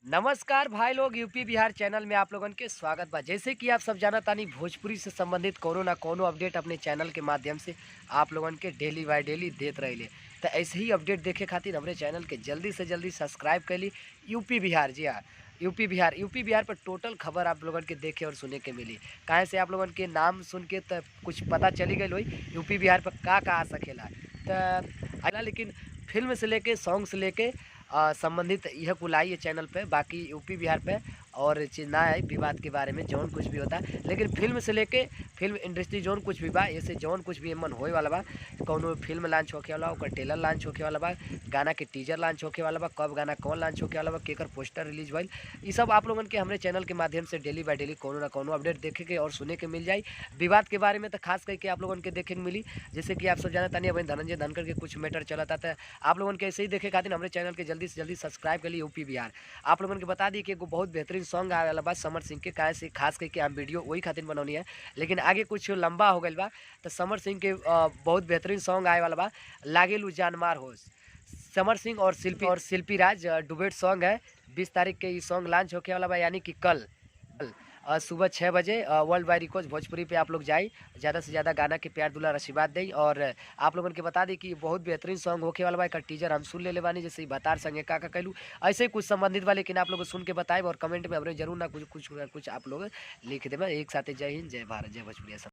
नमस्कार भाई लोग, यूपी बिहार चैनल में आप लोगन के स्वागत बा। जैसे कि आप सब जानत तानी, भोजपुरी से संबंधित कोनो ना कोनो अपडेट अपने चैनल के माध्यम से आप लोगन के डेली बाय डेली देत रहिले। तो ऐसे ही अपडेट देखे खातिर हमरे चैनल के जल्दी से जल्दी सब्सक्राइब कैली। यूपी बिहार, जी हाँ, यूपी बिहार पर टोटल खबर आप लोगन के देखे और सुने के मिली। काहे से आप लोगन के नाम सुन के तो कुछ पता चली गई होई यूपी बिहार पर का आ सकेला। तो अगला लेकिन फिल्म से लेके सॉन्ग से लेके संबंधित यह कुल आई है चैनल पे। बाकी यूपी बिहार पे और चीज़ ना आई विवाद के बारे में जौन कुछ भी होता है, लेकिन फिल्म से लेके फिल्म इंडस्ट्री जौन कुछ भी बा, ऐसे जौन कुछ भी मन होए वाला बा, कौनो फिल्म लॉन्च होके वाला, ओकर ट्रेलर लॉन्च होके वाला बा, गाना के टीजर लॉन्च होके वाला बा, कब गाना कौन लॉन्च होके वाला बा, केकर पोस्टर रिलीज भइल, ये सब आप लोगन के हमरे चैनल के माध्यम से डेली बाय डेली कोनो ना कोनो अपडेट देखे के और सुने के मिल जाई। विवाद के बारे में तो खास करके आप लोगन के देखे के मिली। जैसे कि आप सब जानत तानी, अभी धनंजय धनखड़ के कुछ मैटर चलता था। आप लोगन के ऐसे ही देखे खातिर हमरे चैनल के जल्दी से जल्दी सब्सक्राइब कर ली यूपी बिहार। आप लोगन के बता दी कि एगो बहुत बेहतरीन सॉन्ग आए वाला बा समर सिंह के, काहे से खास करके हम वीडियो वही खातिर बनौनी है, लेकिन आगे कुछ लंबा हो गई बा। तो समर सिंह के बहुत बेहतरीन सॉन्ग आए वाला बा, लागेलू जानमार होश। समर सिंह और शिल्पी राज डुबेट सॉन्ग है। 20 तारीख के ये सॉन्ग लॉन्च होके वाला बा, यानी कि कल सुबह 6 बजे वर्ल्ड वाइड रिकॉर्ड भोजपुरी पे आप लोग जाई, ज़्यादा से ज़्यादा गाना के प्यार दुलार आशीर्वाद दें। और आप लोगन के बता दी कि बहुत बेहतरीन सॉन्ग होके वाला बा। एक टीजर हम सुन ले बानी, जैसे ही बतार संगे का कैलू, ऐसे ही कुछ संबंधित बा, लेकिन आप लोग सुन के बताए और कमेंट में हमरे जरूर ना कुछ कुछ कुछ आप लोग लिख देना। एक साथ जय हिंद, जय भारत, जय भोजपुरी।